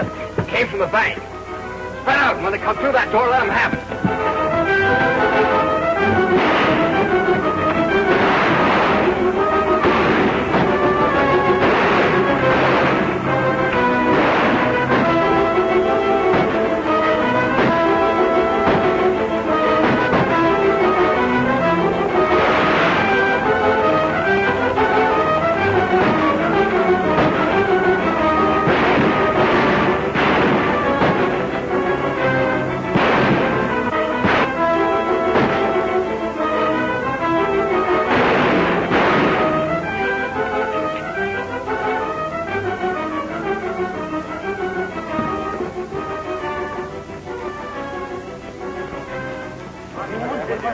it? It came from the bank. Spread out, and when they come through that door, let them have it.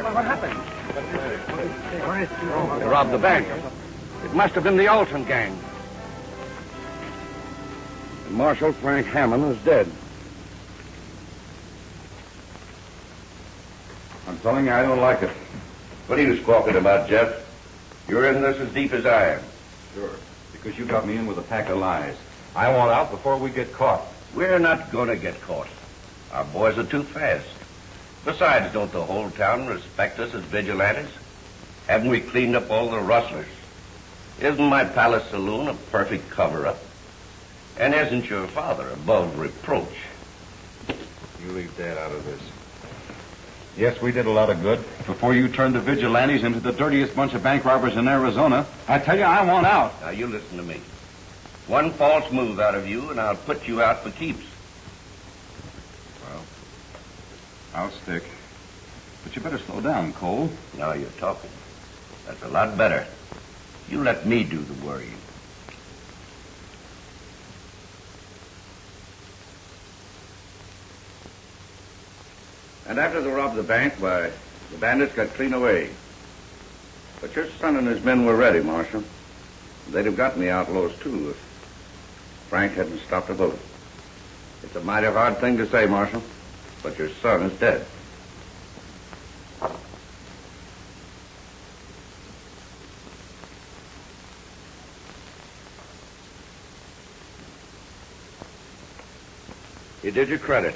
What happened? They robbed the bank. It must have been the Alton gang. And Marshal Frank Hammond is dead. I'm telling you, I don't like it. What are you squawking about, Jeff? You're in this as deep as I am. Sure, because you got me in with a pack of lies. I want out before we get caught. We're not going to get caught. Our boys are too fast. Besides, don't the whole town respect us as vigilantes? Haven't we cleaned up all the rustlers? Isn't my palace saloon a perfect cover-up? And isn't your father above reproach? You leave Dad out of this. Yes, we did a lot of good. Before you turned the vigilantes into the dirtiest bunch of bank robbers in Arizona, I tell you, I want out. Now, you listen to me. One false move out of you, and I'll put you out for keeps. Well, I'll stick. But you better slow down, Cole. Now you're talking. That's a lot better. You let me do the worrying. And after they robbed the bank, why, the bandits got clean away. But your son and his men were ready, Marshal. They'd have gotten the outlaws, too, if Frank hadn't stopped a bullet. It's a mighty hard thing to say, Marshal, but your son is dead. You did your credit.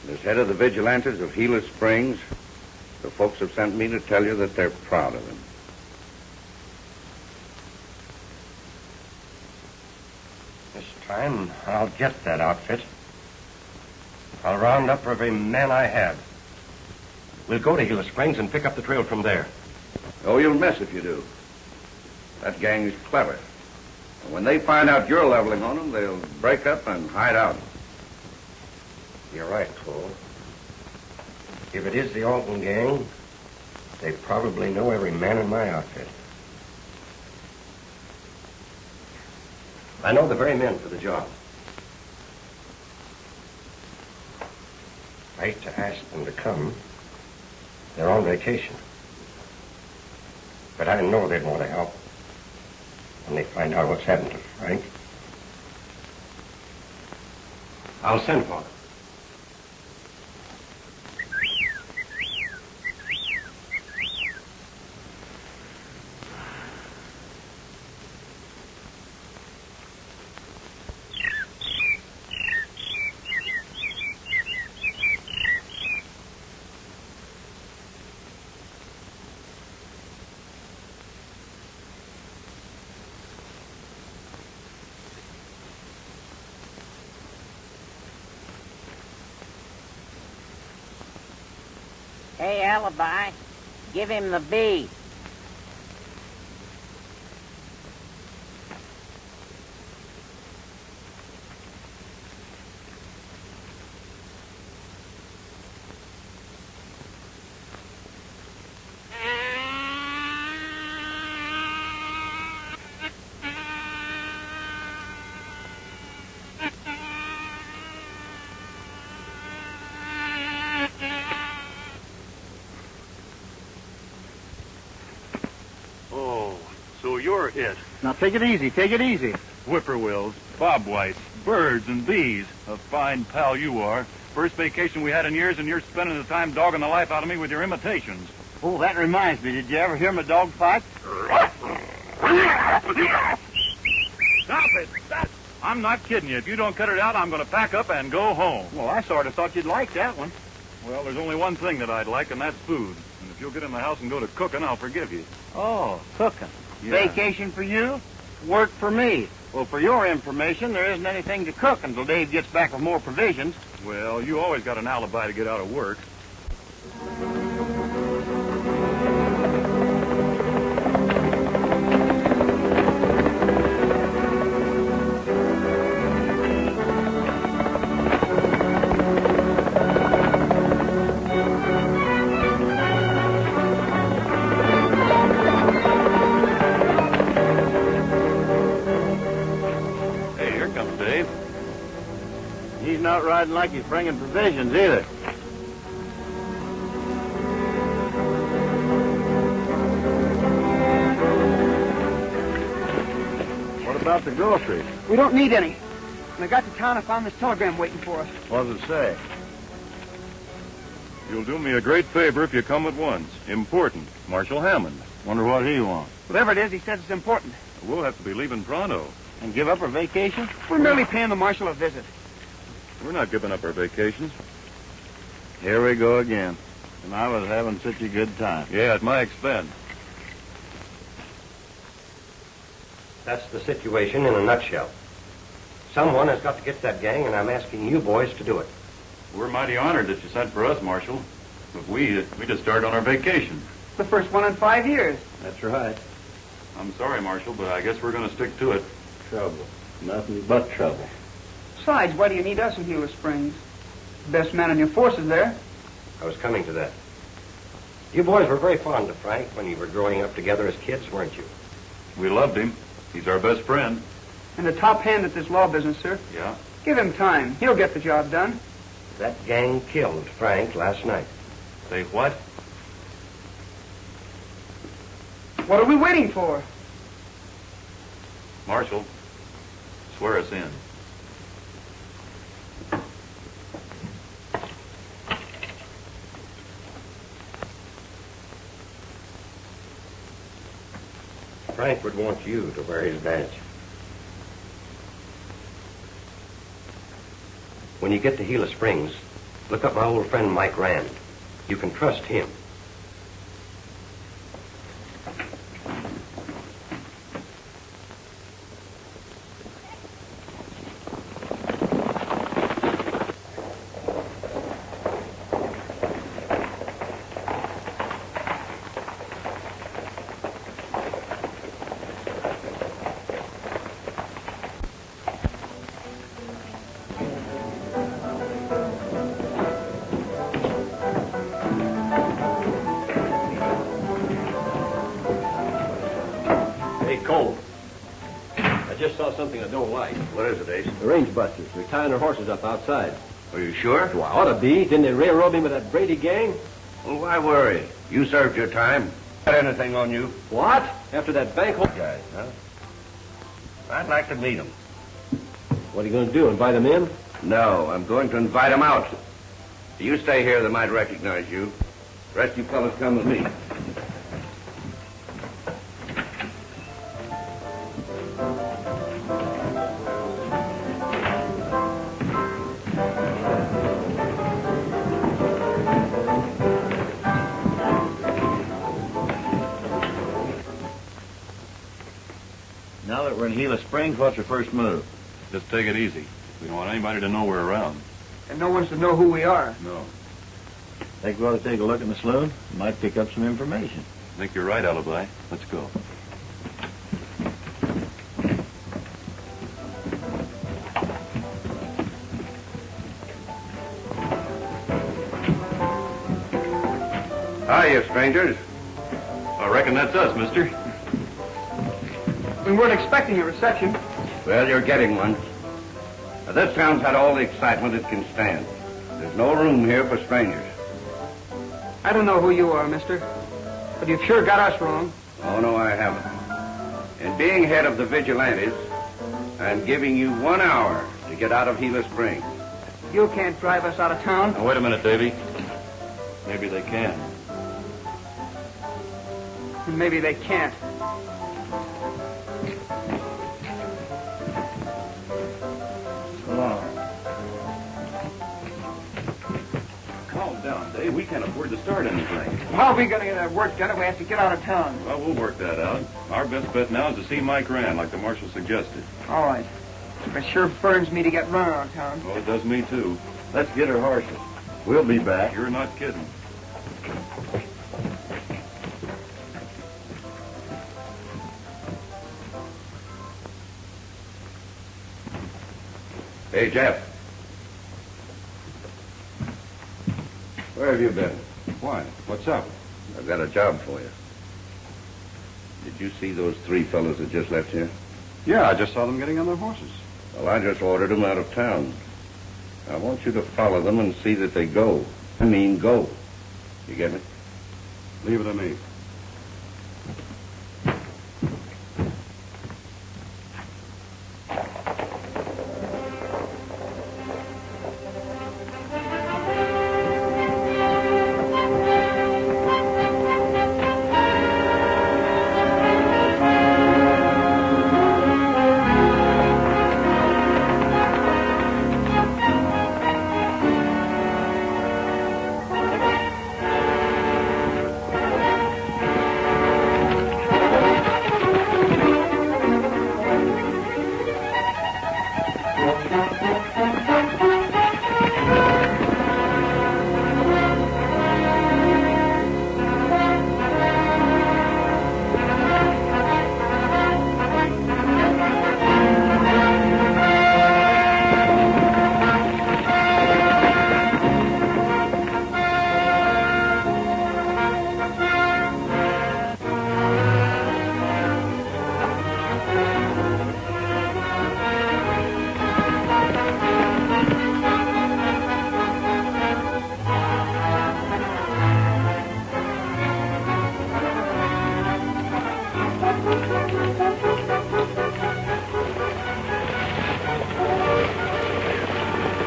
As head of the vigilantes of Gila Springs, the folks have sent me to tell you that they're proud of him. This time, I'll get that outfit. I'll round up every man I have. We'll go to Gila Springs and pick up the trail from there. Oh, you'll miss if you do. That gang is clever. And when they find out you're leveling on them, they'll break up and hide out. You're right, Cole. If it is the Alton gang, they probably know every man in my outfit. I know the very men for the job. I hate to ask them to come. They're on vacation. But I know they'd want to help when they find out what's happened to Frank. I'll send for them. Hey, Alibi, give him the B. You're it. Now, take it easy. Take it easy. Whippoorwills, bobwhites, birds, and bees. A fine pal you are. First vacation we had in years, and you're spending the time dogging the life out of me with your imitations. Oh, that reminds me. Did you ever hear my dog fight? Stop it! I'm not kidding you. If you don't cut it out, I'm going to pack up and go home. Well, I sort of thought you'd like that one. Well, there's only one thing that I'd like, and that's food. And if you'll get in the house and go to cooking, I'll forgive you. Oh, cooking. Yeah. Vacation for you, work for me. Well, for your information, there isn't anything to cook until Dave gets back with more provisions. Well, you always got an alibi to get out of work. Hey, here comes Dave. He's not riding like he's bringing provisions either. What about the groceries? We don't need any. When I got to town, I found this telegram waiting for us. What does it say? You'll do me a great favor if you come at once. Important. Marshal Hammond. Wonder what he wants. Whatever it is, he says it's important. We'll have to be leaving pronto. And give up our vacation? We're merely paying the marshal a visit. We're not giving up our vacations. Here we go again. And I was having such a good time. Yeah, at my expense. That's the situation in a nutshell. Someone has got to get that gang, and I'm asking you boys to do it. We're mighty honored that you sent for us, Marshal. But we just started on our vacation. The first one in 5 years. That's right. I'm sorry, Marshal, but I guess we're going to stick to it. Trouble. Nothing but trouble. Besides, why do you need us in Gila Springs? Best man in your forces there. I was coming to that. You boys were very fond of Frank when you were growing up together as kids, weren't you? We loved him. He's our best friend. And the top hand at this law business, sir. Yeah? Give him time. He'll get the job done. That gang killed Frank last night. Say what? What are we waiting for? Marshal, swear us in. Frank would want you to wear his badge. When you get to Gila Springs, look up my old friend Mike Rand. You can trust him. Cole. I just saw something I don't like. What is it, Ace? The range busters. They're tying their horses up outside. Are you sure? Well, I ought to be. Didn't they railroad me with that Brady gang? Well, why worry? You served your time. Got anything on you? What? After that bank hole? Guys, huh? I'd like to meet them. What are you going to do, invite them in? No, I'm going to invite them out. You stay here, they might recognize you. The rest of you fellas come with me. Now that we're in Gila Springs, what's your first move? Just take it easy. We don't want anybody to know we're around. And no one's to know who we are. No. Think we ought to take a look in the saloon? Might pick up some information. I think you're right, Alibi. Let's go. Hiya, strangers. I reckon that's us, mister. We weren't expecting a reception. Well, you're getting one. Now, this town's had all the excitement it can stand. There's no room here for strangers. I don't know who you are, mister, but you've sure got us wrong. Oh, no, I haven't. In being head of the vigilantes, I'm giving you 1 hour to get out of Gila Springs. You can't drive us out of town. Now, wait a minute, Davy. Maybe they can. And maybe they can't. along. Calm down, Dave. We can't afford to start anything. How are we going to get that work done if we have to get out of town? Well, we'll work that out. Our best bet now is to see Mike Rand, like the marshal suggested. All right. It sure burns me to get run out of town. Oh, it does me, too. Let's get her horses. We'll be back. You're not kidding. Hey, Jeff. Where have you been? Why? What's up? I've got a job for you. Did you see those 3 fellows that just left here? Yeah, I just saw them getting on their horses. Well, I just ordered them out of town. I want you to follow them and see that they go. I mean, go. You get me? Leave it to me.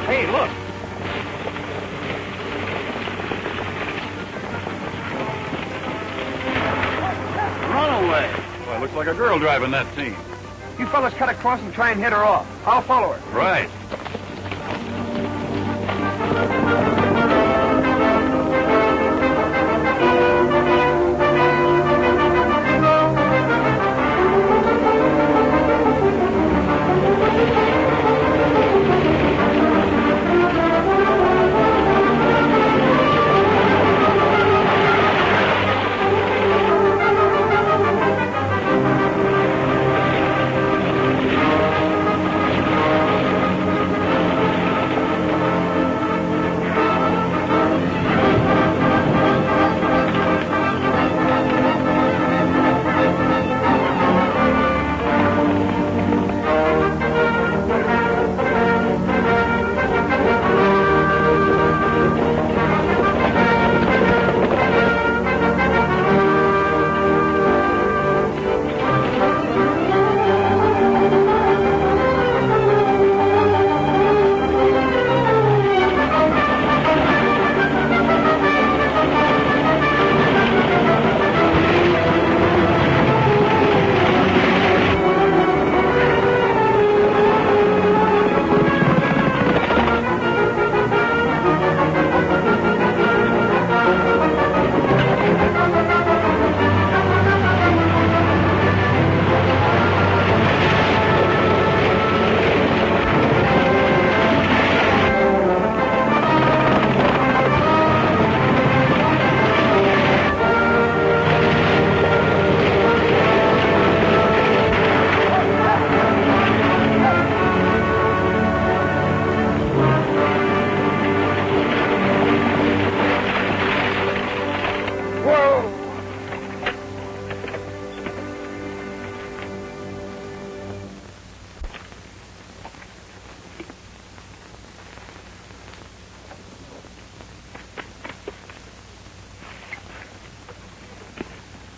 Hey, look. Runaway. Well, it looks like a girl driving that team. You fellas cut across and try and head her off. I'll follow her. Right.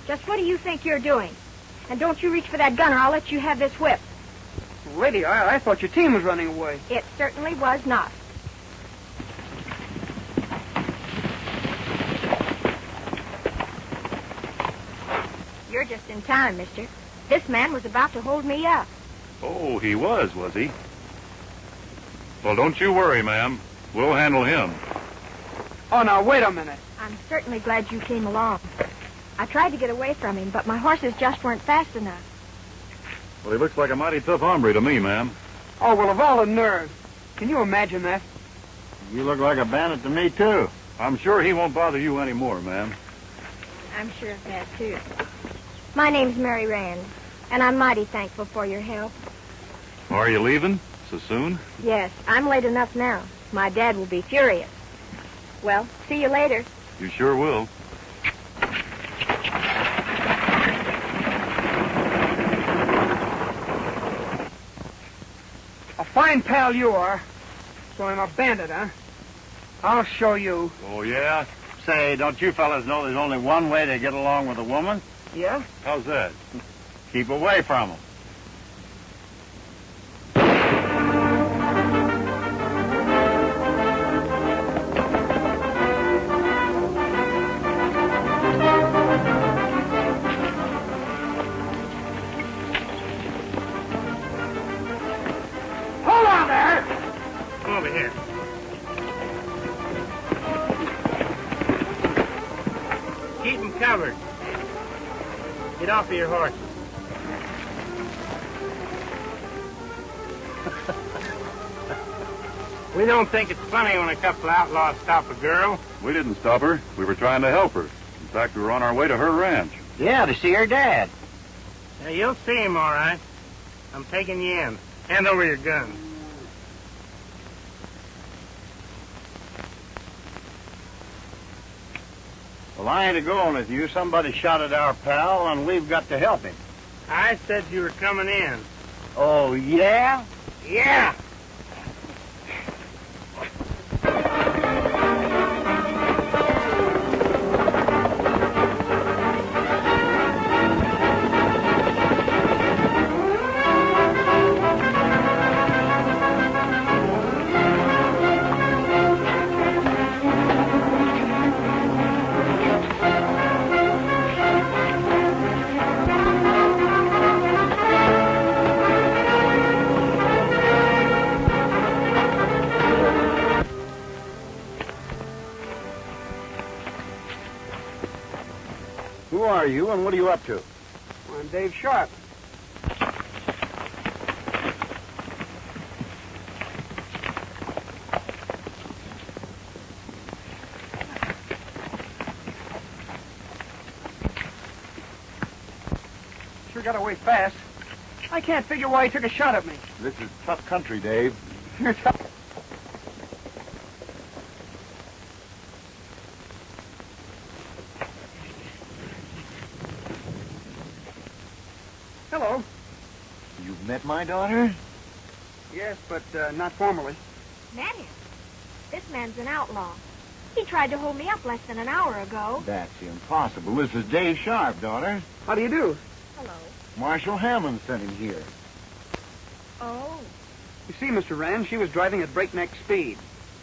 Just what do you think you're doing? And don't you reach for that gun or I'll let you have this whip. Lady, I thought your team was running away. It certainly was not. You're just in time, mister. This man was about to hold me up. Oh, he was he? Well, don't you worry, ma'am. We'll handle him. Oh, now, wait a minute. I'm certainly glad you came along. I tried to get away from him, but my horses just weren't fast enough. Well, he looks like a mighty tough hombre to me, ma'am. Oh, well, of all the nerve. Can you imagine that? You look like a bandit to me, too. I'm sure he won't bother you anymore, ma'am. I'm sure of that, too. My name's Mary Rand, and I'm mighty thankful for your help. Are you leaving so soon? Yes, I'm late enough now. My dad will be furious. Well, see you later. You sure will. A fine pal you are. So I'm a bandit, huh? I'll show you. Oh, yeah? Say, don't you fellas know there's only one way to get along with a woman? Yeah? How's that? Keep away from them. Hold on there! Come over here. Keep them covered. Get off of your horses. We don't think it's funny when a couple outlaws stop a girl. We didn't stop her. We were trying to help her. In fact, we were on our way to her ranch. Yeah, to see her dad. Now, you'll see him, all right. I'm taking you in. Hand over your gun. Well, I ain't a-going with you. Somebody shot at our pal, and we've got to help him. I said you were coming in. Oh, yeah? Yeah! Who are you, and what are you up to? Well, I'm Dave Sharp. Sure got away fast. I can't figure why he took a shot at me. This is tough country, Dave. You're tough. Hello. You've met my daughter? Yes, but not formally. Met him? This man's an outlaw. He tried to hold me up less than an hour ago. That's impossible. This is Dave Sharp, daughter. How do you do? Hello. Marshal Hammond sent him here. Oh. You see, Mr. Rand, she was driving at breakneck speed.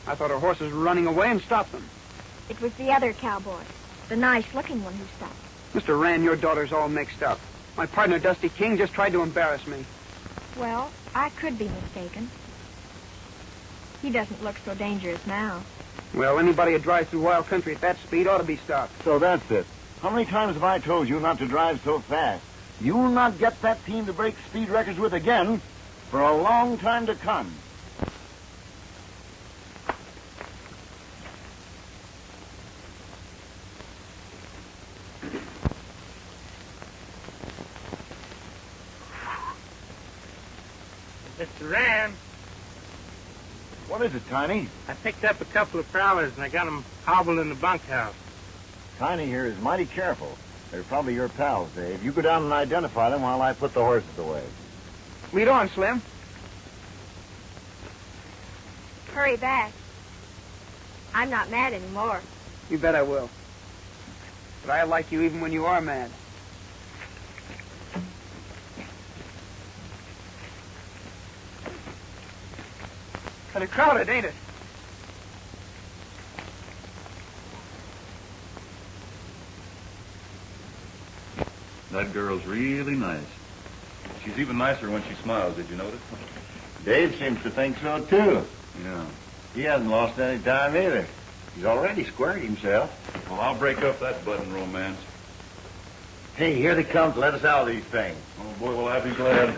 I thought her horses were running away and stopped them. It was the other cowboy, the nice-looking one who stopped. Mr. Rand, your daughter's all mixed up. My partner, Dusty King, just tried to embarrass me. Well, I could be mistaken. He doesn't look so dangerous now. Well, anybody who drives through wild country at that speed ought to be stopped. So that's it. How many times have I told you not to drive so fast? You'll not get that team to break speed records with again for a long time to come. Mr. Rand. What is it, Tiny? I picked up a couple of prowlers and I got them hobbled in the bunkhouse. Tiny here is mighty careful. They're probably your pals, Dave. You go down and identify them while I put the horses away. Lead on, Slim. Hurry back. I'm not mad anymore. You bet I will. But I like you even when you are mad. Kind of crowded, ain't it? That girl's really nice. She's even nicer when she smiles, did you notice? Dave seems to think so, too. Yeah. He hasn't lost any time either. He's already squared himself. Well, I'll break up that budding romance. Hey, here they come to let us out of these things. Oh, boy, will I be glad.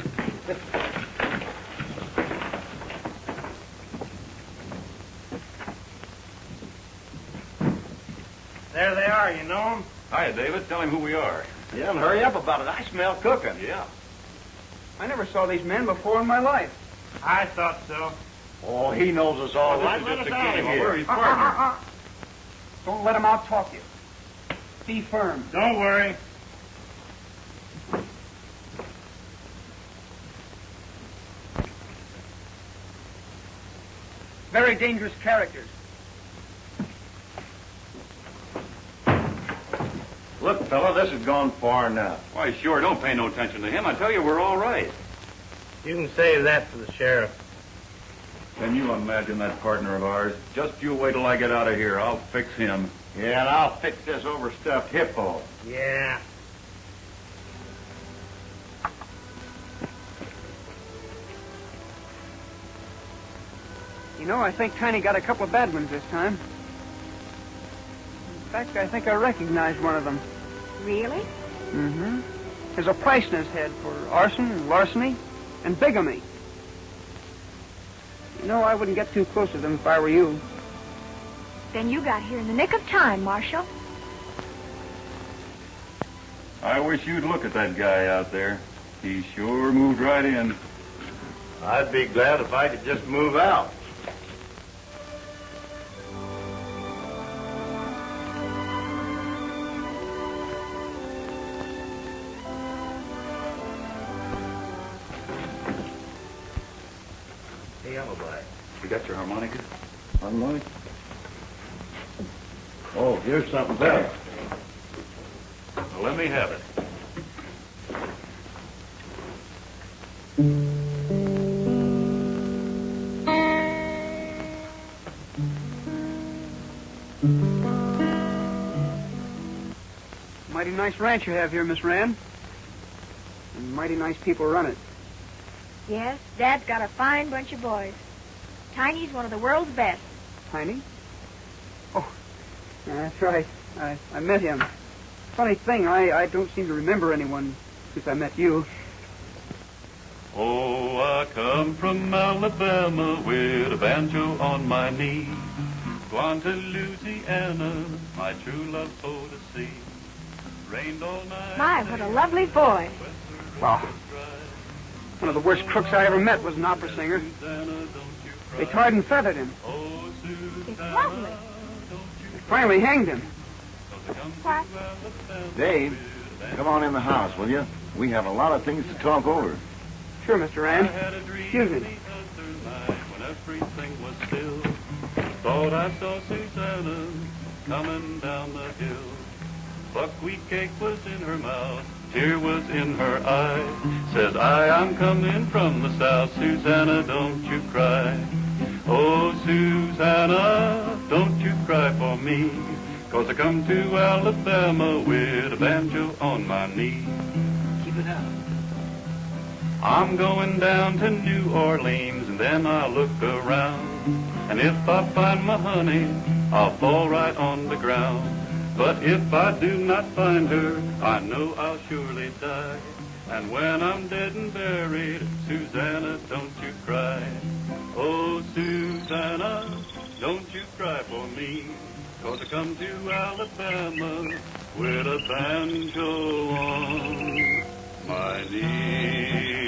There they are, you know them? Hi, David. Tell him who we are. Yeah, and hurry up about it. I smell cooking. Yeah. I never saw these men before in my life. I thought so. Oh, he knows us all right. This Let is us just a out of game. here. We're his partner. Don't let them out-talk you. Be firm. Don't worry. Very dangerous characters. Look, fella, this has gone far enough. Why, sure, don't pay no attention to him. I tell you, we're all right. You can save that for the sheriff. Can you imagine that partner of ours? Just you wait till I get out of here. I'll fix him. Yeah, and I'll fix this overstuffed hippo. Yeah. You know, I think Tiny got a couple of bad ones this time. In fact, I think I recognized one of them. Really? Mm-hmm. There's a price in his head for arson and larceny and bigamy. You know, I wouldn't get too close to them if I were you. Then you got here in the nick of time, Marshal. I wish you'd look at that guy out there. He sure moved right in. I'd be glad if I could just move out. Hey, Alibi, you got your harmonica? Harmonica? Oh, here's something better. Well, let me have it. Mighty nice ranch you have here, Miss Rand. And mighty nice people run it. Yes, Dad's got a fine bunch of boys. Tiny's one of the world's best. Tiny? Oh, yeah, that's right. I met him. Funny thing, I don't seem to remember anyone since I met you. Oh, I come from Alabama with a banjo on my knee. Gone to Louisiana, my true love for to see. Rained all night. My, what a lovely voice. Wow. One of the worst crooks I ever met was an opera singer. They tarred and feathered him. It's lovely. They finally hanged him. What? Dave, come on in the house, will you? We have a lot of things to talk over. Sure, Mr. Rand. Excuse me. When everything was still, thought I saw Susanna coming down the hill. Buckwheat cake was in her mouth, tear was in her eye. Says I'm coming from the south, Susanna, don't you cry. Oh, Susanna, don't you cry for me, 'cause I come to Alabama with a banjo on my knee. Keep it out. I'm going down to New Orleans, and then I'll look around. And if I find my honey, I'll fall right on the ground. But if I do not find her, I know I'll surely die. And when I'm dead and buried, Susanna, don't you cry. Oh, Susanna, don't you cry for me, 'cause I come to Alabama with a banjo on my knee.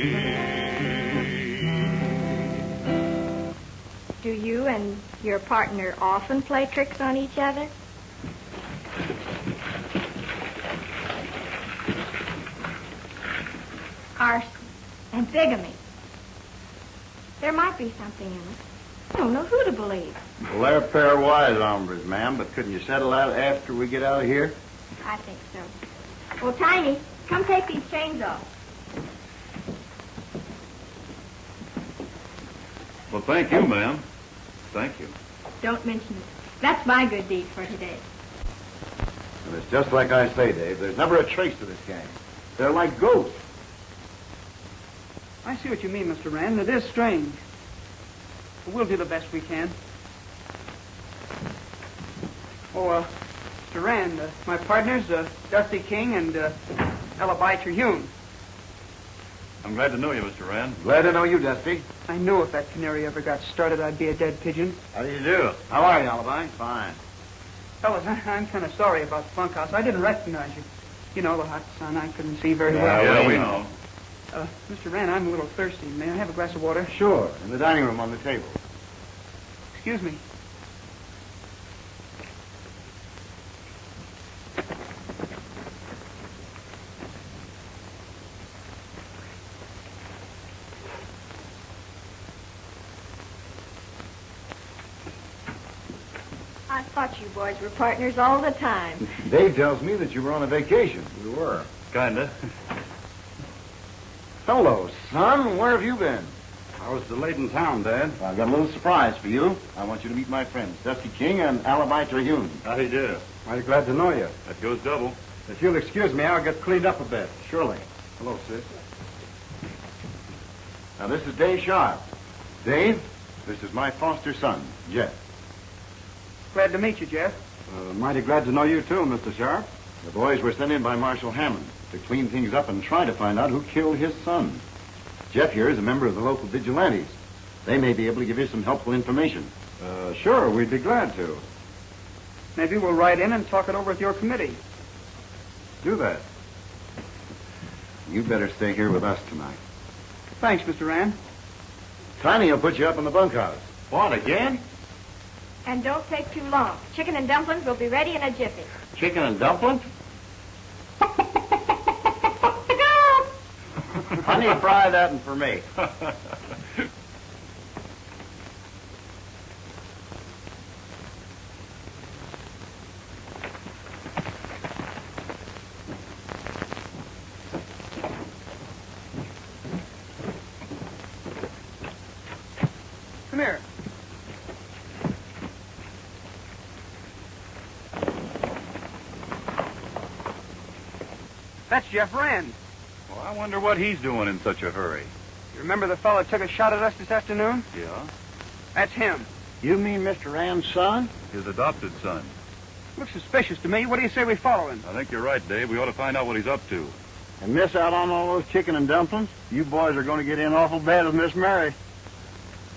Do you and your partner often play tricks on each other? Arson and bigamy. There might be something in it. I don't know who to believe. Well, they're a pair of wise hombres, ma'am, but couldn't you settle that after we get out of here? I think so. Well, Tiny, come take these chains off. Well, thank you, ma'am. Thank you. Don't mention it. That's my good deed for today. And it's just like I say, Dave. There's never a trace to this gang. They're like ghosts. I see what you mean, Mr. Rand. It is strange. We'll do the best we can. Oh, Mr. Rand, my partners, Dusty King and Alibi Terhune. I'm glad to know you, Mr. Rand. Glad to know you, Dusty. I knew if that canary ever got started, I'd be a dead pigeon. How do you do? How are you, Alibi? Fine. Fellas, I'm kind of sorry about the bunkhouse. I didn't recognize you. You know, the hot sun, I couldn't see very well. Yeah, we know. Mr. Rand, I'm a little thirsty. May I have a glass of water? Sure, in the dining room on the table. Excuse me. I thought you boys were partners all the time. Dave tells me that you were on a vacation. We were. Kinda. Hello, son. Where have you been? I was delayed in town, Dad. I've got a little surprise for you. I want you to meet my friends, Dusty King and Alibi Terhune. How do you do? Mighty glad to know you. That goes double. If you'll excuse me, I'll get cleaned up a bit. Surely. Hello, sis. Now, this is Dave Sharp. Dave, this is my foster son, Jeff. Glad to meet you, Jeff. Mighty glad to know you, too, Mr. Sharp. The boys were sent in by Marshal Hammond to clean things up and try to find out who killed his son. Jeff here is a member of the local vigilantes. They may be able to give you some helpful information. Sure, we'd be glad to. Maybe we'll ride in and talk it over with your committee. Do that. You better stay here with us tonight. Thanks, Mr. Rand. Tiny will put you up in the bunkhouse. What, again? And don't take too long. Chicken and dumplings will be ready in a jiffy. Chicken and dumplings? Honey, fry that one for me. Come here. That's Jeff Rand. Well, I wonder what he's doing in such a hurry. You remember the fellow that took a shot at us this afternoon? Yeah? That's him. You mean Mr. Rand's son? His adopted son. Looks suspicious to me. What do you say we follow him? I think you're right, Dave. We ought to find out what he's up to. And miss out on all those chicken and dumplings? You boys are going to get in awful bad with Miss Mary.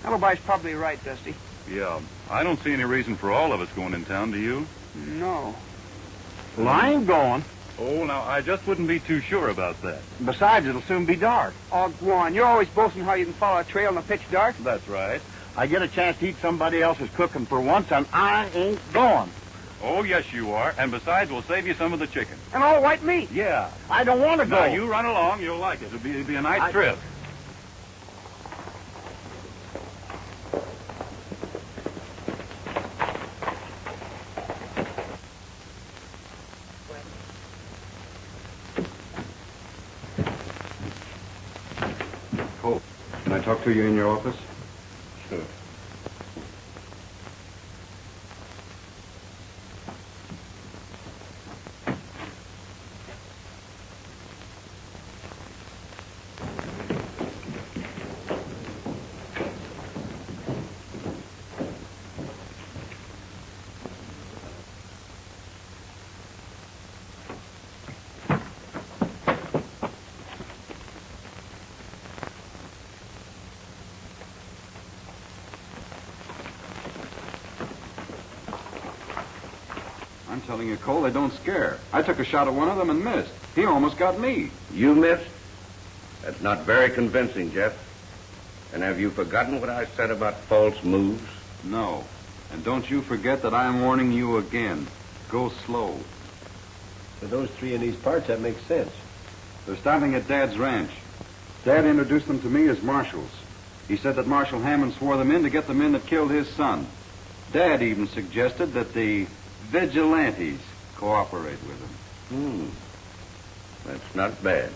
Alibi's probably right, Dusty. Yeah. I don't see any reason for all of us going in town, do you? No. Well, I ain't going. Oh, now, I just wouldn't be too sure about that. Besides, it'll soon be dark. Oh, go on. You're always boasting how you can follow a trail in the pitch dark. That's right. I get a chance to eat somebody else's cooking for once, and I ain't going. Oh, yes, you are. And besides, we'll save you some of the chicken. And all white meat. Yeah. I don't want to go. Now, you run along. You'll like it. It'll be a nice trip. Cole, can I talk to you in your office? Sure. I'm telling you, Cole, they don't scare. I took a shot at one of them and missed. He almost got me. You missed? That's not very convincing, Jeff. And have you forgotten what I said about false moves? No. And don't you forget that I am warning you again. Go slow. For those three in these parts, that makes sense. They're stopping at Dad's ranch. Dad introduced them to me as marshals. He said that Marshal Hammond swore them in to get the men that killed his son. Dad even suggested that the vigilantes cooperate with him. That's not bad.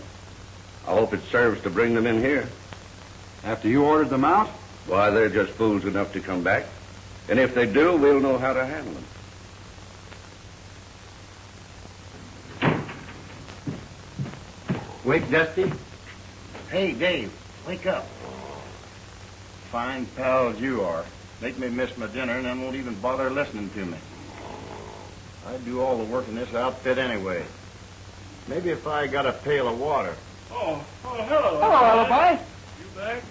I hope it serves to bring them in here. After you ordered them out? Why, they're just fools enough to come back. And if they do, we'll know how to handle them. Wake, Dusty. Hey, Dave, wake up. Fine pals you are. Make me miss my dinner and then won't even bother listening to me. I do all the work in this outfit anyway. Maybe if I got a pail of water. Hello. Hello, Alibi. You back?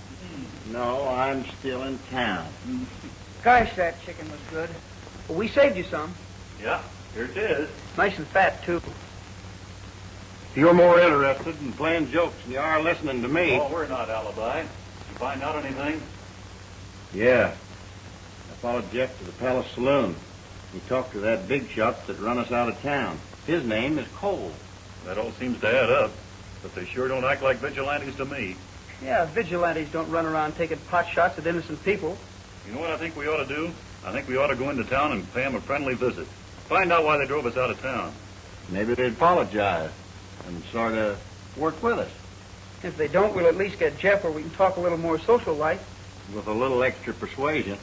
No, I'm still in town. Gosh, that chicken was good. Well, we saved you some. Yeah, here it is. Nice and fat, too. You're more interested in playing jokes than you are listening to me. Oh, we're not, Alibi. You find out anything? Yeah. I followed Jeff to the Palace Saloon. He talked to that big shot that run us out of town. His name is Cole. That all seems to add up, but they sure don't act like vigilantes to me. Yeah, vigilantes don't run around taking pot shots at innocent people. You know what I think we ought to do? I think we ought to go into town and pay them a friendly visit. Find out why they drove us out of town. Maybe they'd apologize and sort of work with us. If they don't, we'll at least get Jeff where we can talk a little more social like. With a little extra persuasion.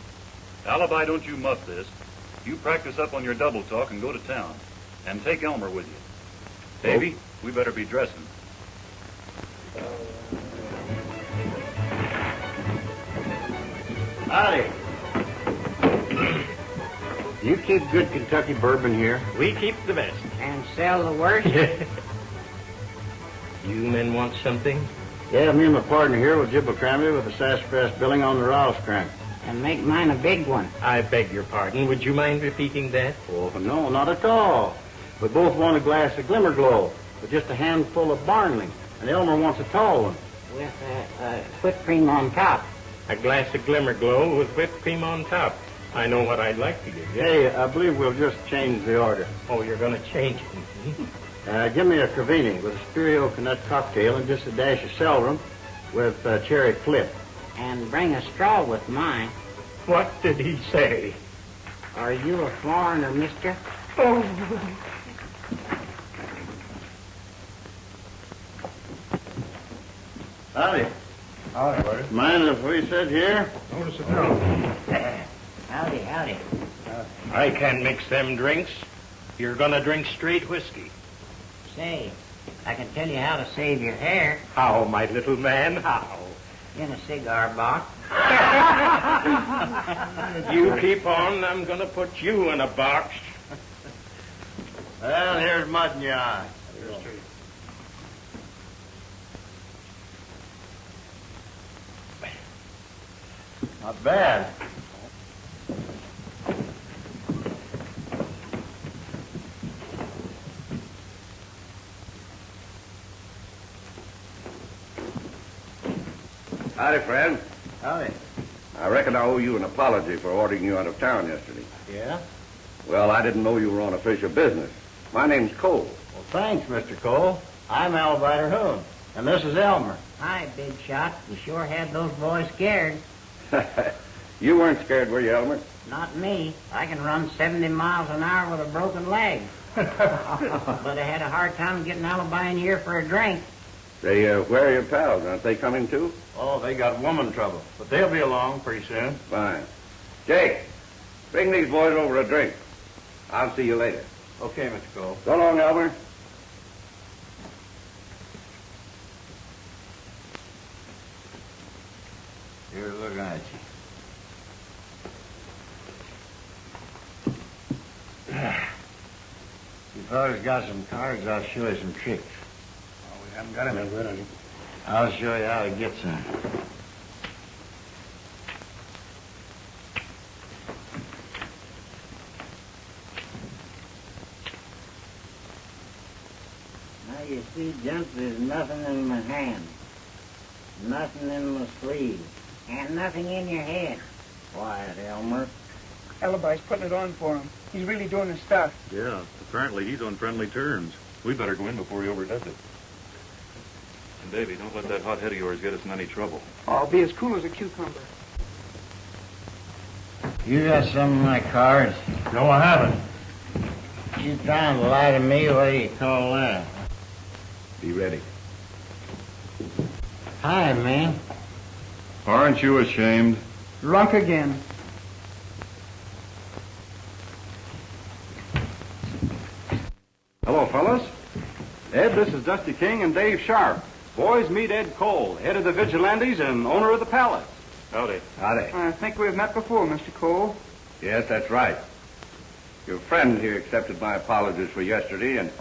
Alibi, don't you muff this. You practice up on your double talk and go to town. And take Elmer with you. Davy, we better be dressing. Howdy. You keep good Kentucky bourbon here? We keep the best. And sell the worst? You men want something? Yeah, me and my partner here will jibble cranberry with a sassafras billing on the Ralscrank. And make mine a big one. I beg your pardon. Would you mind repeating that? Oh, no, not at all. We both want a glass of Glimmer Glow with just a handful of barnling, and Elmer wants a tall one. With whipped cream on top. A glass of Glimmer Glow with whipped cream on top. I know what I'd like to give you. Hey, I believe we'll just change the order. Oh, you're going to change it. Give me a Cravini with a Spirio Nut cocktail and just a dash of celerum with cherry flip. And bring a straw with mine. What did he say? Are you a foreigner, mister? Oh. Howdy. Howdy, buddy. Mind if we sit here? Notice it now. Howdy, howdy. I can't mix them drinks. You're going to drink straight whiskey. Say, I can tell you how to save your hair. How, my little man, how? In a cigar box. You keep on, I'm going to put you in a box. Well, here's mud in your eye. Not bad. Howdy, friend. Howdy. I reckon I owe you an apology for ordering you out of town yesterday. Yeah? Well, I didn't know you were on official business. My name's Cole. Well, thanks, Mr. Cole. I'm Alibi Terhune, and this is Elmer. Hi, big shot. You sure had those boys scared. You weren't scared, were you, Elmer? Not me. I can run 70 miles an hour with a broken leg. But I had a hard time getting Alibi in here for a drink. Say, where are your pals? Aren't they coming too? Oh, they got woman trouble, but they'll be along pretty soon. Fine. Jake, bring these boys over a drink. I'll see you later. Okay, Mr. Cole. So long, Elmer. Here's looking at you. You fellas got some cards, I'll show you some tricks. Oh, we haven't got any good on you. I'll show you how to get some. Now, you see, gents, there's nothing in my hand. Nothing in my sleeve. And nothing in your head. Quiet, Elmer. Alibi's putting it on for him. He's really doing his stuff. Yeah, apparently he's on friendly terms. We better go in before he overdoes it. And Davy, don't let that hot head of yours get us in any trouble. I'll be as cool as a cucumber. You got some of my cards? No, I haven't. You trying to lie to me? What do you call that? Be ready. Hi, man. Aren't you ashamed? Drunk again. Hello, fellas. Ed, this is Dusty King and Dave Sharp. Boys, meet Ed Cole, head of the Vigilantes and owner of the Palace. Howdy. Howdy. I think we've met before, Mr. Cole. Yes, that's right. Your friend here accepted my apologies for yesterday, and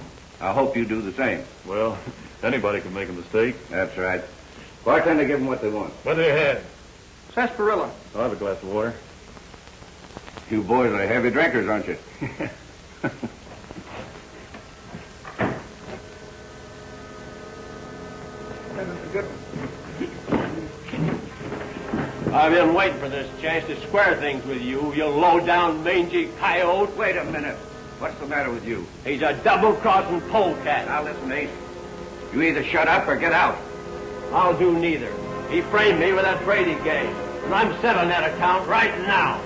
I hope you do the same. Well, anybody can make a mistake. That's right. Bartender, give them what they want. What do you have? Sarsaparilla. I'll have a glass of water. You boys are heavy drinkers, aren't you? That was a good one. I've been waiting for this chance to square things with you, you low-down, mangy coyote. Wait a minute. What's the matter with you? He's a double-crossing polecat. Now, listen, Ace. You either shut up or get out. I'll do neither. He framed me with that Brady game, and I'm settling that account right now.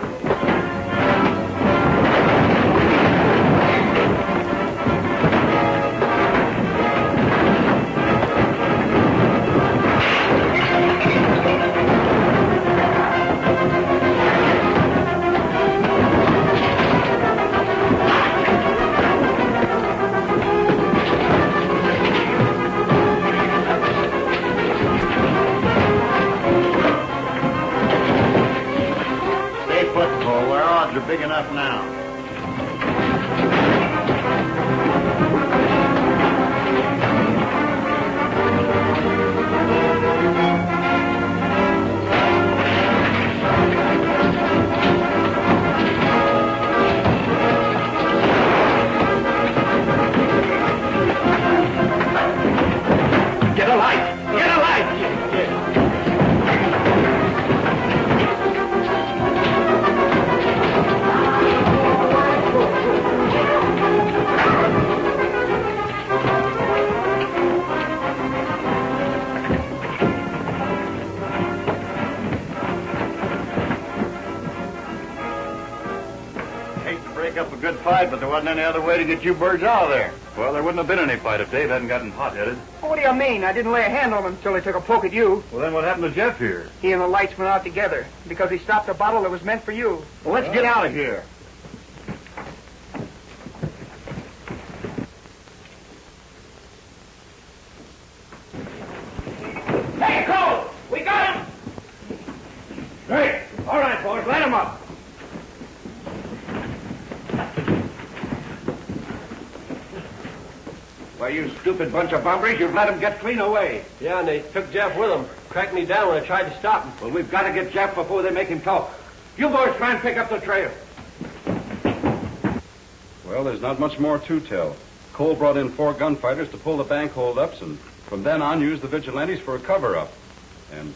Big enough now. Get a light! Get a light! Up a good fight, but there wasn't any other way to get you birds out of there. Well, there wouldn't have been any fight if Dave hadn't gotten hot-headed. What do you mean? I didn't lay a hand on him until he took a poke at you. Well, then what happened to Jeff here? He and the lights went out together because he stopped a bottle that was meant for you. Well, let's get out of here. Hey, Cole! We got him! Great. All right, boys, let him up. Why, you stupid bunch of bumpers, you've let him get clean away. Yeah, and they took Jeff with them. Cracked me down when I tried to stop him. Well, we've got to get Jeff before they make him talk. You boys try and pick up the trail. Well, there's not much more to tell. Cole brought in 4 gunfighters to pull the bank hold-ups, and from then on used the vigilantes for a cover-up. And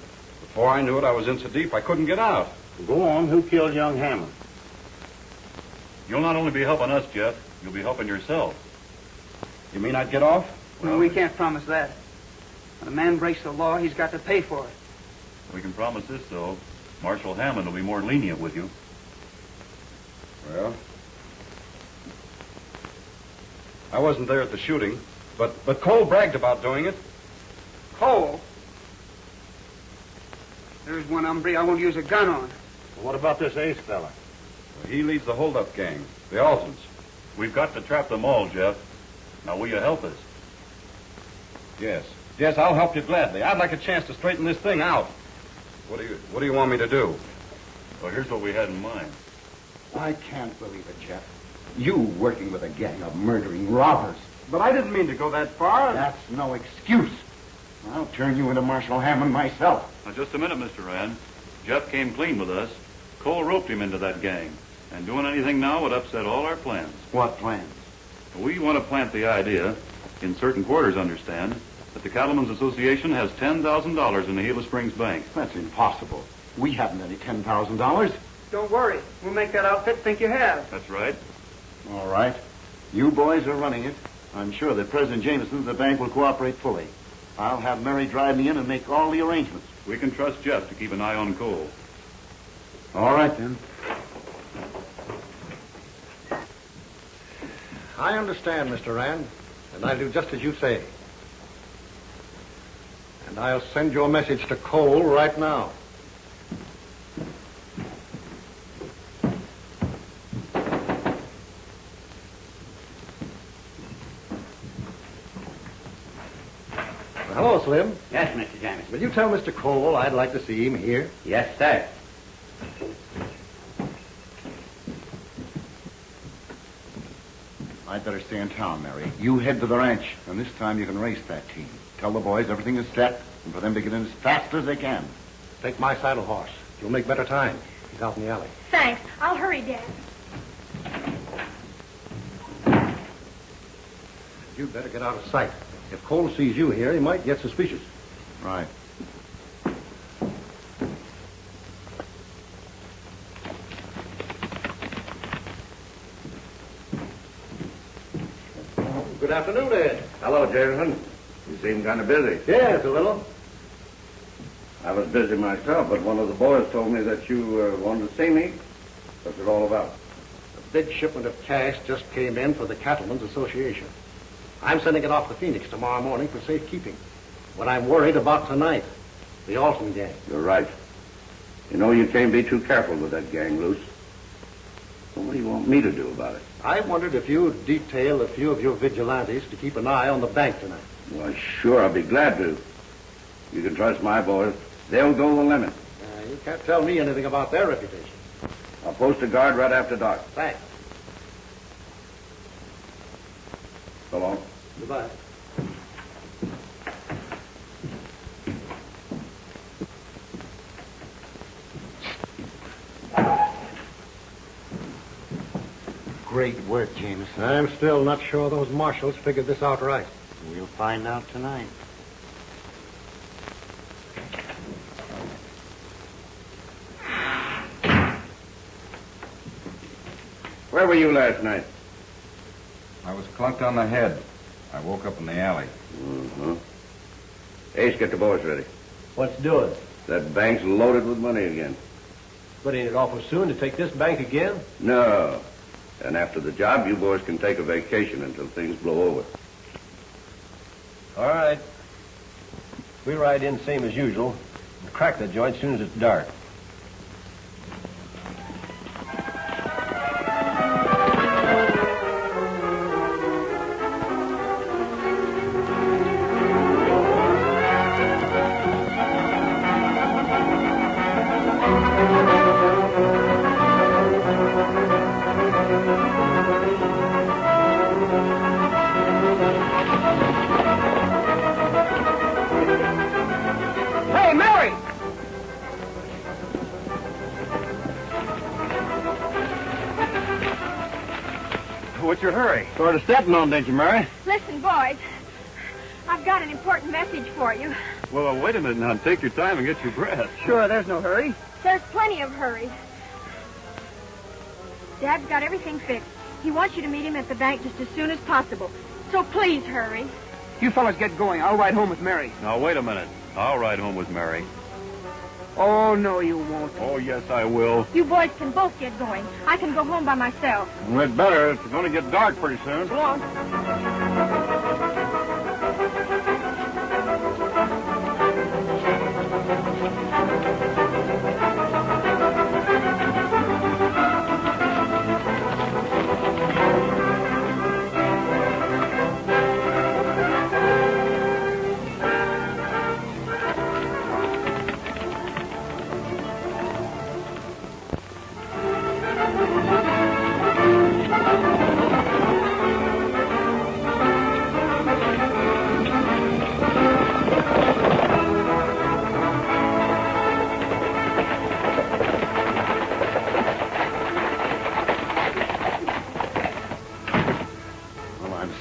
before I knew it, I was in so deep I couldn't get out. Go on. Who killed young Hammond? You'll not only be helping us, Jeff, you'll be helping yourself. You mean I'd get off? Well, we can't promise that. When a man breaks the law, he's got to pay for it. We can promise this, though. Marshal Hammond will be more lenient with you. Well, I wasn't there at the shooting, but Cole bragged about doing it. Cole? There's one hombre I won't use a gun on. Well, what about this Ace fella? He leads the hold-up gang, the Altons. We've got to trap them all, Jeff. Now, will you help us? Yes. Yes, I'll help you gladly. I'd like a chance to straighten this thing out. What do you want me to do? Well, here's what we had in mind. I can't believe it, Jeff. You working with a gang of murdering robbers. But I didn't mean to go that far. That's no excuse. I'll turn you into Marshal Hammond myself. Now, just a minute, Mr. Rand. Jeff came clean with us. Cole roped him into that gang. And doing anything now would upset all our plans. What plans? We want to plant the idea, in certain quarters, understand, that the Cattlemen's Association has $10,000 in the Gila Springs Bank. That's impossible. We haven't any $10,000. Don't worry. We'll make that outfit think you have. That's right. All right. You boys are running it. I'm sure that President Jameson of the bank will cooperate fully. I'll have Mary drive me in and make all the arrangements. We can trust Jeff to keep an eye on Cole. All right, then. I understand, Mr. Rand, and I'll do just as you say. And I'll send your message to Cole right now. Well, Hello, Slim. Yes, Mr. Jameson. Will you tell Mr. Cole I'd like to see him here? Yes, sir. I'd better stay in town, Mary. You head to the ranch, and this time you can race that team. Tell the boys everything is set, and for them to get in as fast as they can. Take my saddle horse. You'll make better time. He's out in the alley. Thanks. I'll hurry, Dad. You'd better get out of sight. If Cole sees you here, he might get suspicious. Right. Good afternoon, Ed. Hello, Jameson. You seem kind of busy. Yes, a little. I was busy myself, but one of the boys told me that you wanted to see me. What's it all about? A big shipment of cash just came in for the Cattlemen's Association. I'm sending it off to Phoenix tomorrow morning for safekeeping. What I'm worried about tonight, the Alton gang. You're right. You know you can't be too careful with that gang loose. So what do you want me to do about it? I wondered if you'd detail a few of your vigilantes to keep an eye on the bank tonight. Why, sure, I'll be glad to. You can trust my boys. They'll go the limit. You can't tell me anything about their reputation. I'll post a guard right after dark. Thanks. So long. Goodbye. Great work, Jameson. I'm still not sure those marshals figured this out right. We'll find out tonight. Where were you last night? I was clunked on the head. I woke up in the alley. Mm-hmm. Ace, get the boys ready. What's doing? That bank's loaded with money again. But ain't it awful soon to take this bank again? No. And after the job, you boys can take a vacation until things blow over. All right. We ride in same as usual and crack the joint as soon as it's dark. Hey, Mary! What's your hurry? Sort of stepping on, didn't you, Mary? Listen, boys. I've got an important message for you. Well, wait a minute now. Take your time and get your breath. Sure, there's no hurry. There's plenty of hurry. Dad's got everything fixed. He wants you to meet him at the bank just as soon as possible. So please hurry. You fellas get going. I'll ride home with Mary. Now, wait a minute. I'll ride home with Mary. Oh, no, you won't. Oh, yes, I will. You boys can both get going. I can go home by myself. We'd better. It's going to get dark pretty soon. So long.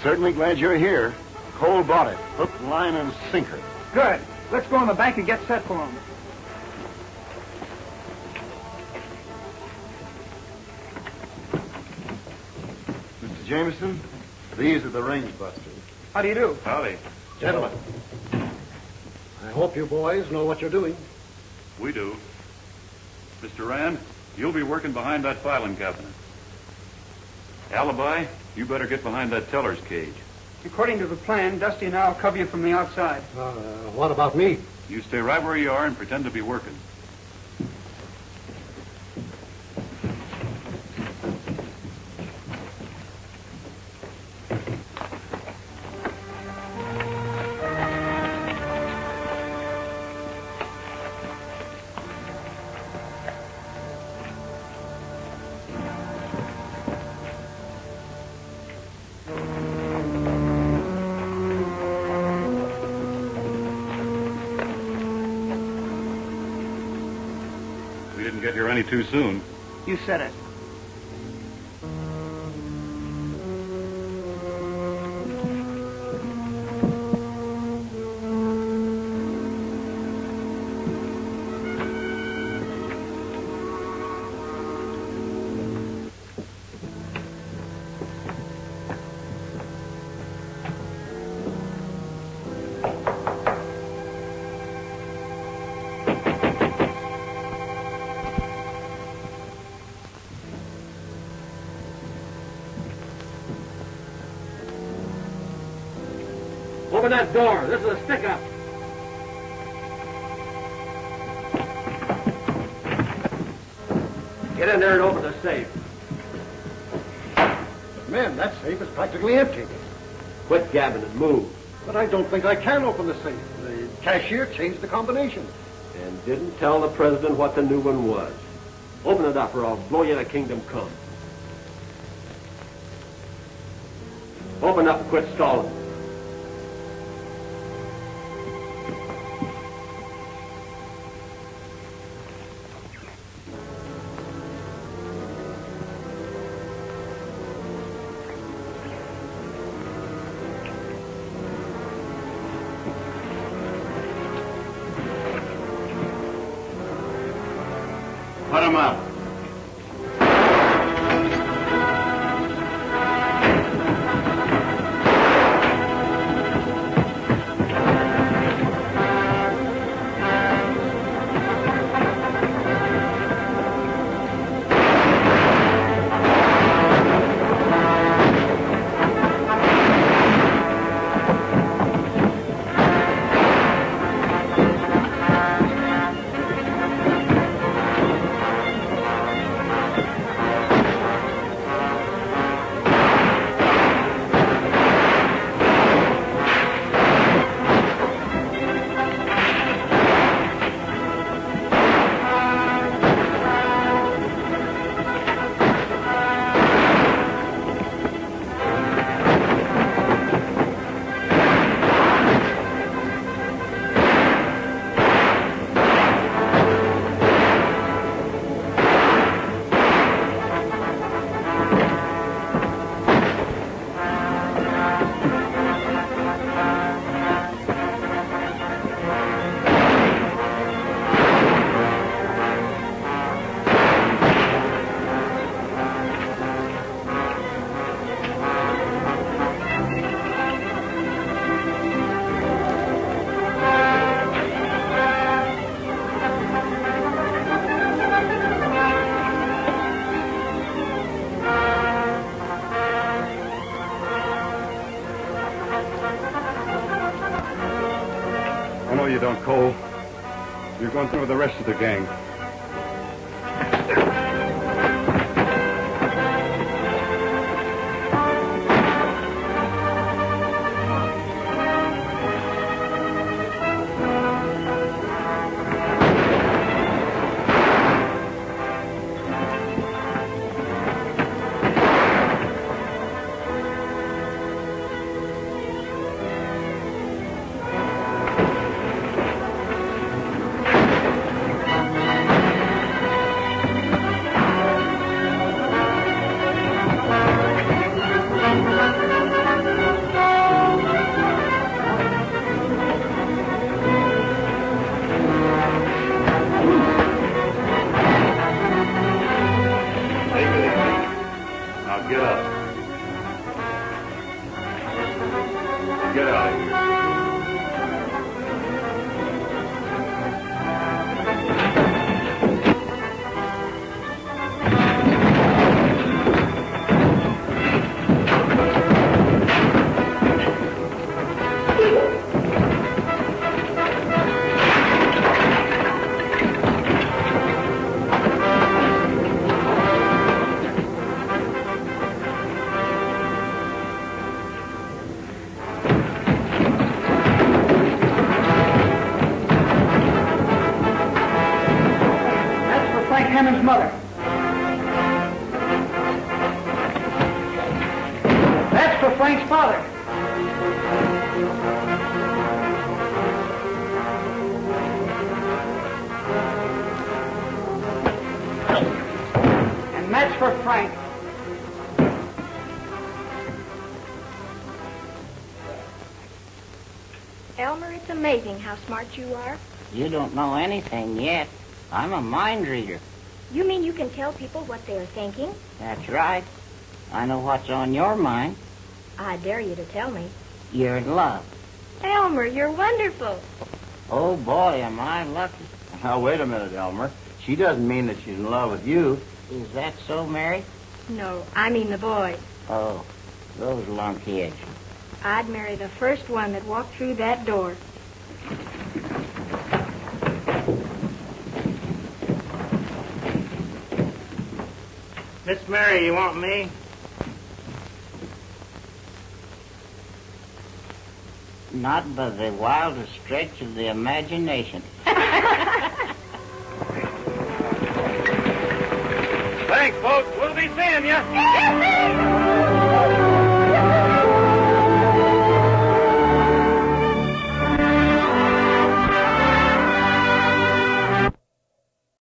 Certainly glad you're here. Cole bought it. Hook, line, and sinker. Good. Let's go in the bank and get set for him. Mr. Jameson, these are the range busters. How do you do? Howdy. Gentlemen, I hope you boys know what you're doing. We do. Mr. Rand, you'll be working behind that filing cabinet. Alibi, you better get behind that teller's cage. According to the plan, Dusty and I'll cover you from the outside. What about me? You stay right where you are and pretend to be working. get here any too soon. You said it. Open that door. This is a stick-up. Get in there and open the safe. Man, that safe is practically empty. Quit gabbing and move. But I don't think I can open the safe. The cashier changed the combination. And didn't tell the president what the new one was. Open it up or I'll blow you to kingdom come. Open up and quit stalling. Put him up. You don't, Cole. You're going through with the rest of the gang. Get up. Get out of here. Hammond's mother. That's for Frank's father. door, Frank. Elmer, it's amazing how smart you are. You don't know anything yet. I'm a mind reader. You mean you can tell people what they're thinking? That's right. I know what's on your mind. I dare you to tell me. You're in love. Elmer, you're wonderful. Oh, boy, am I lucky. Now, wait a minute, Elmer. She doesn't mean that she's in love with you. Is that so, Mary? No, I mean the boy. Oh, those lunkheads. I'd marry the first one that walked through that door. Miss Mary, you want me? Not by the wildest stretch of the imagination. Thanks, folks. We'll be seeing you.